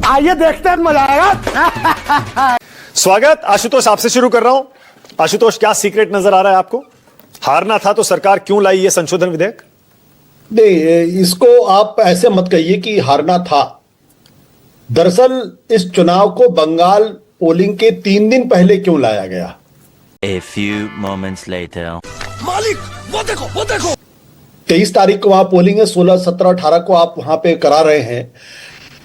आइए देखते हैं, मजा आएगा। स्वागत। आशुतोष आपसे शुरू कर रहा हूं। आशुतोष, क्या सीक्रेट नजर आ रहा है आपको? हारना था तो सरकार क्यों लाई ये संशोधन विधेयक? नहीं, इसको आप ऐसे मत कहिए कि हारना था। दरअसल इस चुनाव को बंगाल पोलिंग के 3 दिन पहले क्यों लाया गया? A few moments later. मालिक वो देखो 23 तारीख को वहां पोलिंग है, 16, 17, 18 को आप वहां पे करा रहे हैं।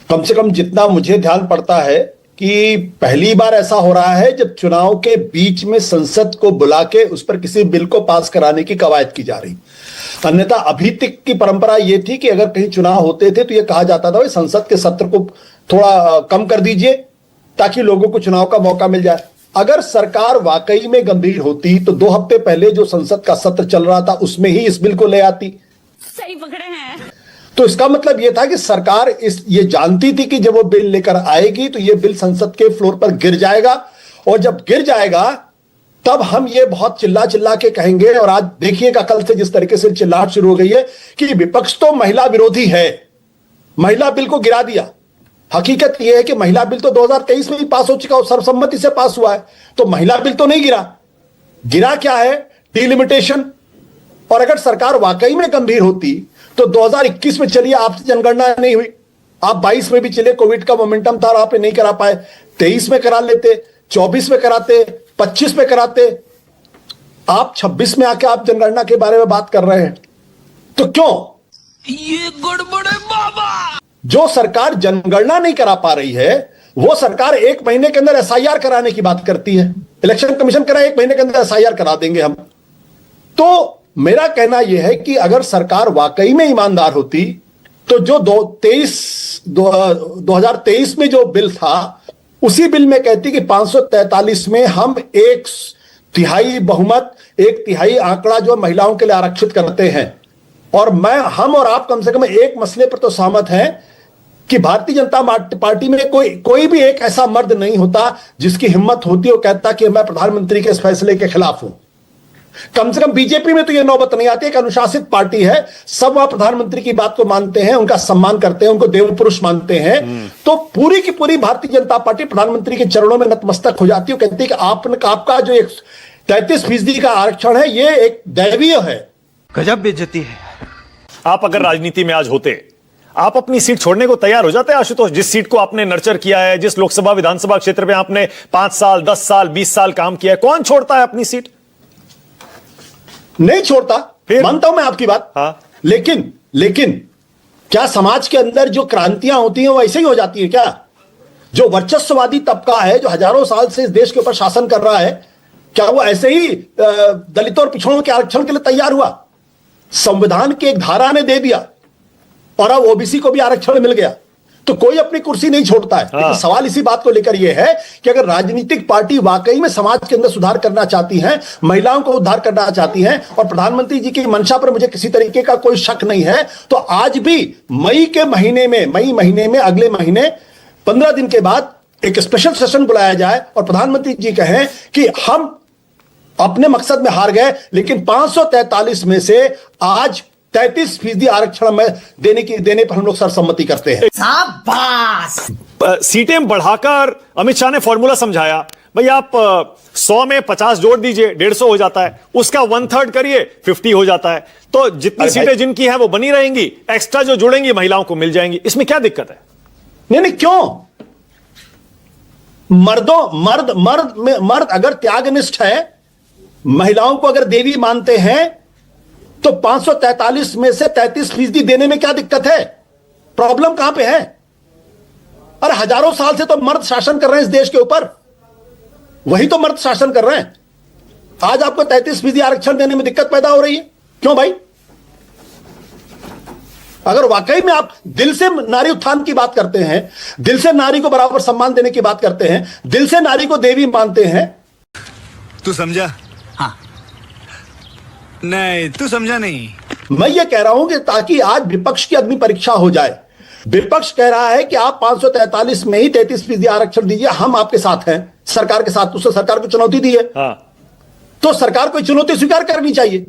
कम से कम जितना मुझे ध्यान पड़ता है कि पहली बार ऐसा हो रहा है जब चुनाव के बीच में संसद को बुला के उस पर किसी बिल को पास कराने की कवायद की जा रही। अन्यथा अभी तक की परंपरा यह थी कि अगर कहीं चुनाव होते थे तो यह कहा जाता था संसद के सत्र को थोड़ा कम कर दीजिए ताकि लोगों को चुनाव का मौका मिल जाए। अगर सरकार वाकई में गंभीर होती तो 2 हफ्ते पहले जो संसद का सत्र चल रहा था उसमें ही इस बिल को ले आती। सही पकड़े हैं। तो इसका मतलब यह था कि सरकार ये जानती थी कि जब वो बिल लेकर आएगी तो यह बिल संसद के फ्लोर पर गिर जाएगा, और जब गिर जाएगा तब हम ये बहुत चिल्ला चिल्ला के कहेंगे। और आज देखिएगा कल से जिस तरीके से चिल्लाहट शुरू हो गई है कि विपक्ष तो महिला विरोधी है, महिला बिल को गिरा दिया। हकीकत यह है कि महिला बिल तो 2023 में ही पास हो चुका, सर्वसम्मति से पास हुआ है, तो महिला बिल तो नहीं गिरा। गिरा क्या है? डिलिमिटेशन। और अगर सरकार वाकई में गंभीर होती तो 2021 में चलिए, आपसे जनगणना नहीं हुई, आप 22 में भी चले, कोविड का मोमेंटम था और आप नहीं करा पाए, 23 में करा लेते, 24 में कराते, 25 में कराते। आप 26 में आके आप जनगणना के बारे में बात कर रहे हैं, तो क्यों? ये गड़बड़ है बाबा। जो सरकार जनगणना नहीं करा पा रही है वो सरकार 1 महीने के अंदर एसआईआर कराने की बात करती है। इलेक्शन कमीशन करा, 1 महीने के अंदर एसआईआर करा देंगे हम। तो मेरा कहना यह है कि अगर सरकार वाकई में ईमानदार होती तो जो 2023 में जो बिल था उसी बिल में कहती कि 543 में हम 1/3 बहुमत, 1/3 आंकड़ा जो महिलाओं के लिए आरक्षित करते हैं। और हम और आप कम से कम एक मसले पर तो सहमत हैं कि भारतीय जनता पार्टी में कोई भी एक ऐसा मर्द नहीं होता जिसकी हिम्मत होती हो कहता कि मैं प्रधानमंत्री के इस फैसले के खिलाफ हूं। कम से कम बीजेपी में तो यह नौबत नहीं आती। एक अनुशासित पार्टी है, सब वह प्रधानमंत्री की बात को मानते हैं, उनका सम्मान करते हैं, उनको देव पुरुष मानते हैं। तो पूरी की पूरी भारतीय जनता पार्टी प्रधानमंत्री के चरणों में नतमस्तक हो जाती है, कहती है कि आपका जो 33% का आरक्षण है यह एक दैवीय है। गजब बेइज्जती है। आप अगर राजनीति में आज होते, आप अपनी सीट छोड़ने को तैयार हो जाते? आशुतोष, जिस सीट को आपने नर्चर किया है, जिस लोकसभा विधानसभा क्षेत्र में आपने 5 साल, 10 साल, 20 साल काम किया है, कौन छोड़ता है अपनी सीट? नहीं छोड़ता, मानता हूं मैं आपकी बात। हाँ। लेकिन क्या समाज के अंदर जो क्रांतियां होती हैं वो ऐसे ही हो जाती है क्या? जो वर्चस्ववादी तबका है जो हजारों साल से इस देश के ऊपर शासन कर रहा है, क्या वो ऐसे ही दलितों और पिछड़ों के आरक्षण के लिए तैयार हुआ? संविधान की एक धारा ने दे दिया और अब ओबीसी को भी आरक्षण मिल गया, तो कोई अपनी कुर्सी नहीं छोड़ता है। लेकिन सवाल इसी बात को लेकर यह है कि अगर राजनीतिक पार्टी वाकई में समाज के अंदर सुधार करना चाहती हैं, महिलाओं को उद्धार करना चाहती हैं, और प्रधानमंत्री जी की मंशा पर मुझे किसी तरीके का कोई शक नहीं है, तो आज भी मई महीने में अगले महीने 15 दिन के बाद एक स्पेशल सेशन बुलाया जाए और प्रधानमंत्री जी कहें कि हम अपने मकसद में हार गए, लेकिन 543 में से आज 33% आरक्षण में देने पर हम लोग सर्वसम्मति करते हैं। शाबाश। सीटें बढ़ाकर अमित शाह ने फॉर्मूला समझाया, भाई आप 100 में 50 जोड़ दीजिए, 150 हो जाता है, उसका 1/3 करिए, 50 हो जाता है, तो जितनी सीटें जिनकी हैं वो बनी रहेंगी, एक्स्ट्रा जो जुड़ेंगी महिलाओं को मिल जाएंगी। इसमें क्या दिक्कत है? नहीं, क्यों? मर्द अगर त्यागनिष्ठ है, महिलाओं को अगर देवी मानते हैं, तो 543 में से 33% देने में क्या दिक्कत है? प्रॉब्लम कहां पे है? अरे हजारों साल से तो मर्द शासन कर रहे हैं इस देश के ऊपर, वही तो मर्द शासन कर रहे हैं। आज आपको 33% आरक्षण देने में दिक्कत पैदा हो रही है, क्यों भाई? अगर वाकई में आप दिल से नारी उत्थान की बात करते हैं, दिल से नारी को बराबर सम्मान देने की बात करते हैं, दिल से नारी को देवी मानते हैं। तू समझा? हाँ। नहीं, तू समझा नहीं। मैं ये कह रहा हूं कि ताकि आज विपक्ष की अग्नि परीक्षा हो जाए। विपक्ष कह रहा है कि आप 543 में ही 33% आरक्षण दीजिए, हम आपके साथ हैं, सरकार के साथ। उसने सरकार को चुनौती दी है। हाँ। तो सरकार को चुनौती स्वीकार करनी चाहिए।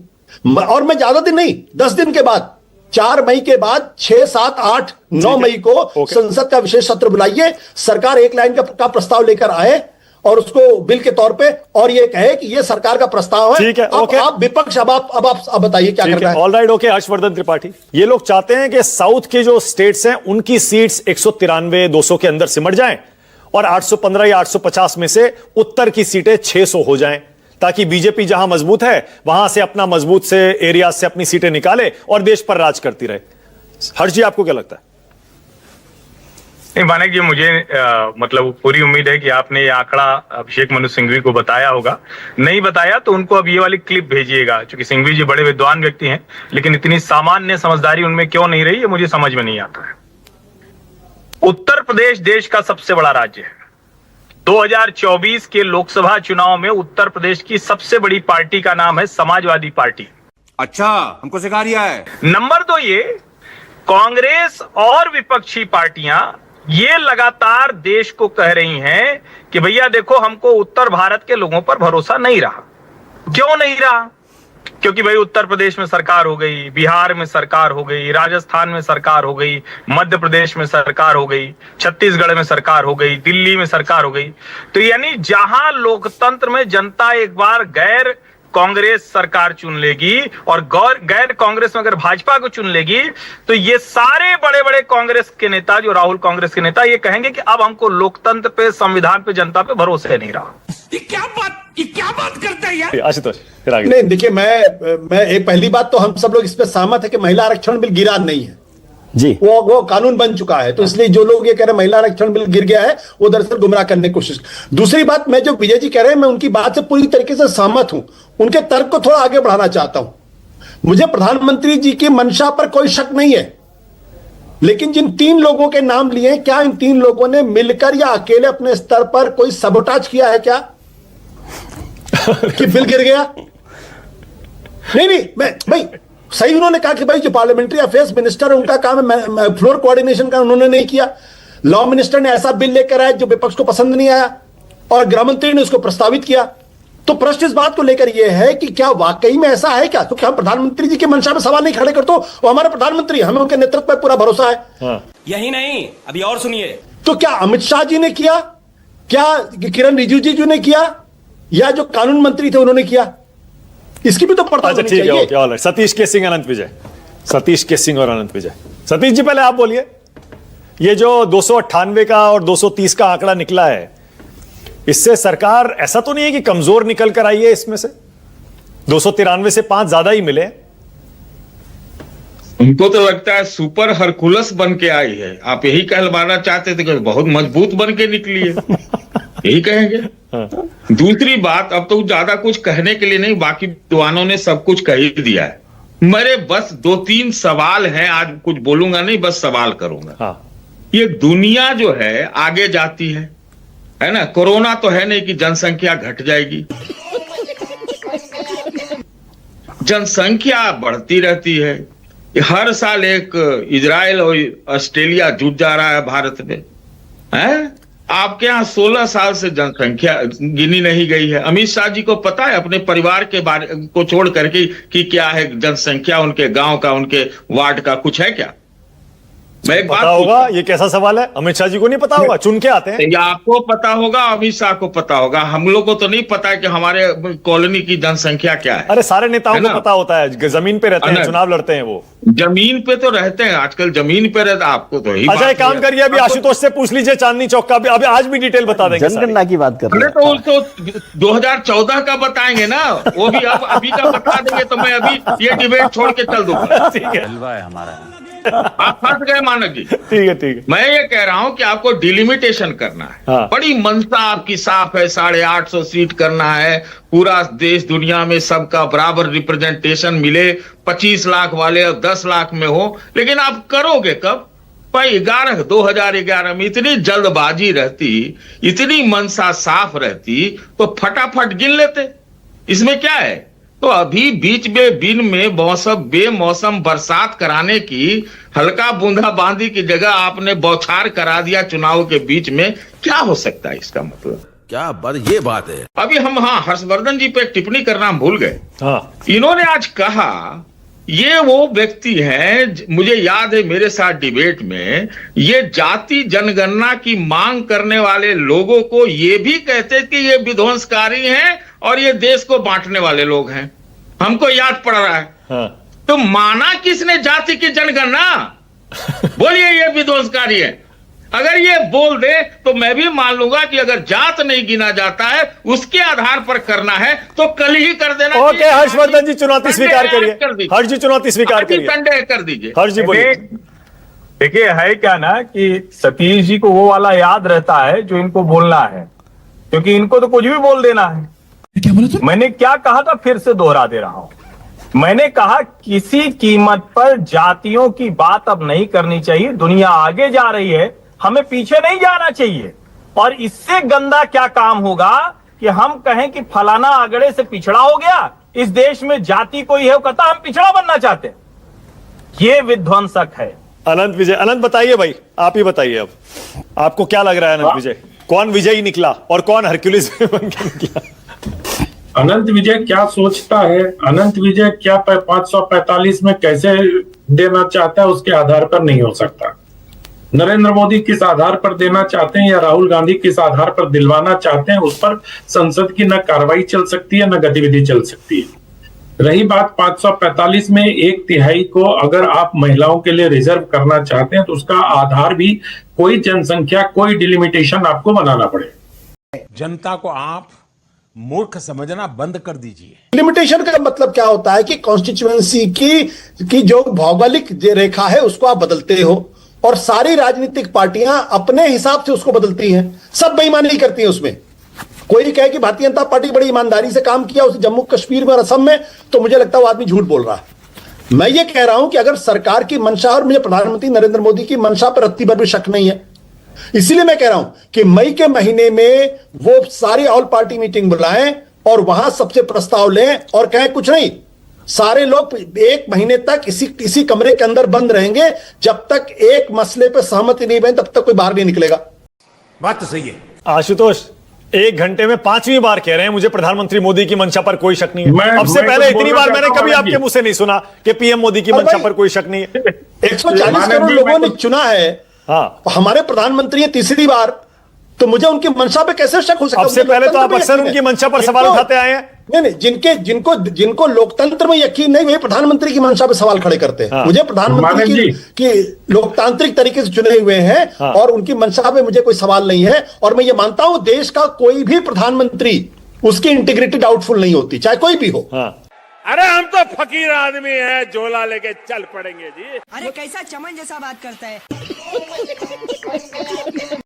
और मैं ज्यादा दिन नहीं, 10 दिन के बाद 4 मई के बाद 6, 7, 8, 9 मई को संसद का विशेष सत्र बुलाइए, सरकार एक लाइन का प्रस्ताव लेकर आए और उसको बिल के तौर पे और ये कहे कि ये सरकार का प्रस्ताव है। ठीक है, ओके। आप विपक्ष अब आप बताइए क्या करना है। All right, okay. Harshvardhan Tripathi, ये लोग चाहते हैं कि साउथ के जो स्टेट्स हैं उनकी सीट्स 193, 200 के अंदर सिमट जाएं और 815 या 850 में से उत्तर की सीटें 600 हो जाएं, ताकि बीजेपी जहां मजबूत है वहां से अपना मजबूत से एरिया से अपनी सीटें निकाले और देश पर राज करती रहे। हर्ष जी, आपको क्या लगता है? नहीं मानिक जी, मुझे मतलब पूरी उम्मीद है कि आपने ये आंकड़ा अभिषेक मनु सिंघवी को बताया होगा। नहीं बताया तो उनको अब ये वाली क्लिप भेजिएगा, क्योंकि सिंघवी जी बड़े विद्वान व्यक्ति हैं, लेकिन इतनी सामान्य समझदारी उनमें क्यों नहीं रही, ये मुझे समझ में नहीं आता है। उत्तर प्रदेश देश का सबसे बड़ा राज्य है। 2024 के लोकसभा चुनाव में उत्तर प्रदेश की सबसे बड़ी पार्टी का नाम है समाजवादी पार्टी। अच्छा, हमको सिखा रिया है। नंबर 2, ये कांग्रेस और विपक्षी पार्टियां ये लगातार देश को कह रही हैं कि भैया देखो, हमको उत्तर भारत के लोगों पर भरोसा नहीं रहा। क्यों नहीं रहा? क्योंकि भाई उत्तर प्रदेश में सरकार हो गई, बिहार में सरकार हो गई, राजस्थान में सरकार हो गई, मध्य प्रदेश में सरकार हो गई, छत्तीसगढ़ में सरकार हो गई, दिल्ली में सरकार हो गई। तो यानी जहां लोकतंत्र में जनता एक बार गैर कांग्रेस सरकार चुन लेगी और गैर कांग्रेस में अगर भाजपा को चुन लेगी, तो ये सारे बड़े बड़े कांग्रेस के नेता, जो राहुल कांग्रेस के नेता, ये कहेंगे कि अब हमको लोकतंत्र पे, संविधान पे, जनता पे भरोसा नहीं रहा। ये क्या बात करते हैं यार? आशुतोष, फिर आगे। नहीं, देखिए, मैं एक पहली बात तो हम सब लोग इस पे सहमत है कि महिला आरक्षण बिल गिरा नहीं है जी, वो कानून बन चुका है। तो इसलिए जो लोग ये कह रहे हैं महिला आरक्षण बिल गिर गया है, वो दरअसल गुमराह करने की कोशिश। दूसरी बात, मैं जो विजय जी कह रहे हैं, मैं उनकी बात से पूरी तरीके से सहमत हूं। उनके तर्क को थोड़ा आगे बढ़ाना चाहता हूं। मुझे प्रधानमंत्री जी की मंशा पर कोई शक नहीं है, लेकिन जिन 3 लोगों के नाम लिए, क्या इन 3 लोगों ने मिलकर या अकेले अपने स्तर पर कोई सबोटाज किया है क्या कि बिल गिर गया? नहीं, भाई सही उन्होंने कहा कि भाई जो पार्लियामेंट्री अफेयर्स मिनिस्टर है उनका काम है फ्लोर कोऑर्डिनेशन का, उन्होंने नहीं किया। लॉ मिनिस्टर ने ऐसा बिल लेकर आया जो विपक्ष को पसंद नहीं आया और गृह मंत्री ने उसको प्रस्तावित किया। तो प्रश्न इस बात को लेकर यह है कि क्या वाकई में ऐसा है क्या? तो क्या हम प्रधानमंत्री जी की मंशा में सवाल नहीं खड़े करते? वो हमारे प्रधानमंत्री, हमें उनके नेतृत्व पर पूरा भरोसा है। हाँ। यही नहीं, अभी और सुनिए। तो क्या अमित शाह जी ने किया, क्या किरण रिजिजू जी ने किया, या जो कानून मंत्री थे उन्होंने किया? इसकी भी तो पड़ताल होनी चाहिए। Okay, all right. सतीश के सिंह, अनंत विजय। सतीश के सिंह और अनंत विजय। सतीश जी, पहले आप बोलिए, ये जो 298 का और 230 का आंकड़ा निकला है, इससे सरकार ऐसा तो नहीं है कि कमजोर निकल कर आई है? इसमें से 293 से 5 ज्यादा ही मिले। उनको तो लगता है सुपर हरकुलस बन के आई है। आप यही कहलवाना चाहते थे कि बहुत मजबूत बन के निकली है, यही कहेंगे। दूसरी बात, अब तो ज्यादा कुछ कहने के लिए नहीं, बाकी विद्वानों ने सब कुछ कह ही दिया है। मेरे बस 2-3 सवाल हैं, आज कुछ बोलूंगा नहीं, बस सवाल करूंगा। हाँ। ये दुनिया जो है आगे जाती है ना? कोरोना तो है नहीं कि जनसंख्या घट जाएगी, जनसंख्या बढ़ती रहती है। हर साल एक इजराइल और ऑस्ट्रेलिया जुट जा रहा है भारत में, है? आपके यहाँ 16 साल से जनसंख्या गिनी नहीं गई है। अमित शाह जी को पता है अपने परिवार के बारे को छोड़ करके कि क्या है जनसंख्या, उनके गांव का, उनके वार्ड का कुछ है क्या? मैं एक पता होगा, ये कैसा सवाल है? अमित शाह जी को नहीं पता होगा, चुन के आते हैं। या आपको पता होगा, अमित शाह को पता होगा, हम लोग को तो नहीं पता है कि हमारे कॉलोनी की जनसंख्या क्या है। अरे सारे नेताओं को पता होता है, जमीन पे रहते हैं, चुनाव लड़ते हैं वो। जमीन पे तो रहते हैं, आजकल जमीन पे रहते, आपको तो ही। अच्छा, एक काम करिए, अभी आशुतोष से पूछ लीजिए चांदनी चौक का, अभी आज भी डिटेल बता देंगे। जनगणना की बात कर रहे हैं। तो 2014 का बताएंगे ना, वो भी अब अभी का बता देंगे तो मैं अभी ये डिबेट छोड़ के चल दूंगा। ठीक है, हमारा आप फंस गए मानक जी। ठीक है, ठीक है। मैं ये कह रहा हूं कि आपको डिलिमिटेशन करना है। हाँ। बड़ी मंशा आपकी साफ है, 850 सीट करना है, पूरा देश दुनिया में सबका बराबर रिप्रेजेंटेशन मिले, 25 लाख वाले अब 10 लाख में हो, लेकिन आप करोगे कब? भाई 2011 में इतनी जल्दबाजी रहती, इतनी मंशा साफ रहती तो फटाफट गिन लेते। इसमें क्या है? तो अभी बीच में बिन में बेमौसम बरसात कराने की हल्का बूंदाबांदी की जगह आपने बौछार करा दिया चुनाव के बीच में। क्या हो सकता है इसका मतलब? क्या बात, ये बात है। अभी हम हर्षवर्धन जी पे एक टिप्पणी करना हम भूल गए। हाँ। इन्होंने आज कहा ये वो व्यक्ति हैं, मुझे याद है मेरे साथ डिबेट में ये जाति जनगणना की मांग करने वाले लोगों को ये भी कहते कि ये विध्वंसकारी हैं और ये देश को बांटने वाले लोग हैं। हमको याद पड़ रहा है। हाँ। तो माना किसने जाति की जनगणना? बोलिए ये विध्वंसकारी है। अगर ये बोल दे तो मैं भी मान लूंगा कि अगर जात नहीं गिना जाता है उसके आधार पर करना है तो कल ही कर देना। ओके, हर्षवर्धन जी चुनौती स्वीकार करिए। हर्ष जी चुनौती स्वीकार करिए। संडे कर दीजिए। हर्ष जी बोलिए। देखिए है क्या ना कि सतीश जी को वो वाला याद रहता है जो इनको बोलना है, क्योंकि इनको तो कुछ भी बोल देना है। क्या बोला तू? मैंने क्या कहा था फिर से दोहरा दे रहा हूं। मैंने कहा किसी कीमत पर जातियों की बात अब नहीं करनी चाहिए। दुनिया आगे जा रही है, हमें पीछे नहीं जाना चाहिए। और इससे गंदा क्या काम होगा कि हम कहें कि फलाना अगड़े से पिछड़ा हो गया, इस देश में जाति कोई है वो कहता हम पिछड़ा बनना चाहते हैं। ये विध्वंसक है। अनंत विजय, अनंत बताइए भाई, आप ही बताइए अब आपको क्या लग रहा है अनंत विजय, कौन विजयी निकला और कौन हरक्यूलिस बन के निकला? अनंत विजय क्या सोचता है, अनंत विजय क्या 545 में कैसे देना चाहता है उसके आधार पर नहीं हो सकता। नरेंद्र मोदी किस आधार पर देना चाहते हैं या राहुल गांधी किस आधार पर दिलवाना चाहते हैं उस पर संसद की न कार्रवाई चल सकती है न गतिविधि चल सकती है। रही बात 545 में 1/3 को अगर आप महिलाओं के लिए रिजर्व करना चाहते हैं तो उसका आधार भी कोई जनसंख्या, कोई डिलिमिटेशन आपको बनाना पड़ेगा। जनता को आप मूर्ख समझना बंद कर दीजिए। लिमिटेशन का मतलब क्या होता है कि कॉन्स्टिट्यूएंसी की जो भौगोलिक रेखा है उसको आप बदलते हो और सारी राजनीतिक पार्टियां अपने हिसाब से उसको बदलती हैं। सब बेईमानी करती हैं उसमें। कोई कहे कि भारतीय जनता पार्टी बड़ी ईमानदारी से काम किया उस जम्मू कश्मीर में और असम में, तो मुझे लगता है वो आदमी झूठ बोल रहा है। मैं ये कह रहा हूं कि अगर सरकार की मंशा, और मुझे प्रधानमंत्री नरेंद्र मोदी की मंशा पर रत्ती भर भी शक नहीं है, इसीलिए मैं कह रहा हूं कि मई के महीने में वो सारी ऑल पार्टी मीटिंग बुलाएं और वहां सबसे प्रस्ताव लें और कहें कुछ नहीं, सारे लोग 1 महीने तक इसी कमरे के अंदर बंद रहेंगे, जब तक एक मसले पे सहमति नहीं बने तब तक कोई बाहर नहीं निकलेगा। बात तो सही है। आशुतोष 1 घंटे में 5वीं बार कह रहे हैं मुझे प्रधानमंत्री मोदी की मंशा पर कोई शक नहीं है। अब से पहले इतनी बार मैंने कभी आपके मुंह से नहीं सुना कि पीएम मोदी की मंशा पर कोई शक नहीं है। 140 करोड़ लोगों ने चुना है। हाँ, हमारे प्रधानमंत्री तीसरी बार, तो मुझे उनकी मंशा पे कैसे शक हो सकता है? अब से पहले तो आप अक्सर उनकी मंशा पर सवाल उठाते आए हैं। नहीं, जिनको लोकतंत्र में यकीन नहीं वही प्रधानमंत्री की मंशा पे सवाल खड़े करते हैं। हाँ। मुझे प्रधानमंत्री की लोकतांत्रिक तरीके से चुने हुए हैं। हाँ। और उनकी मंशा पे मुझे कोई सवाल नहीं है। और मैं ये मानता हूं देश का कोई भी प्रधानमंत्री, उसकी इंटीग्रिटी डाउटफुल नहीं होती, चाहे कोई भी हो। हाँ। अरे हम तो फकीर आदमी हैं, झोला लेके चल पड़ेंगे जी। अरे कैसा चमन जैसा बात करता है।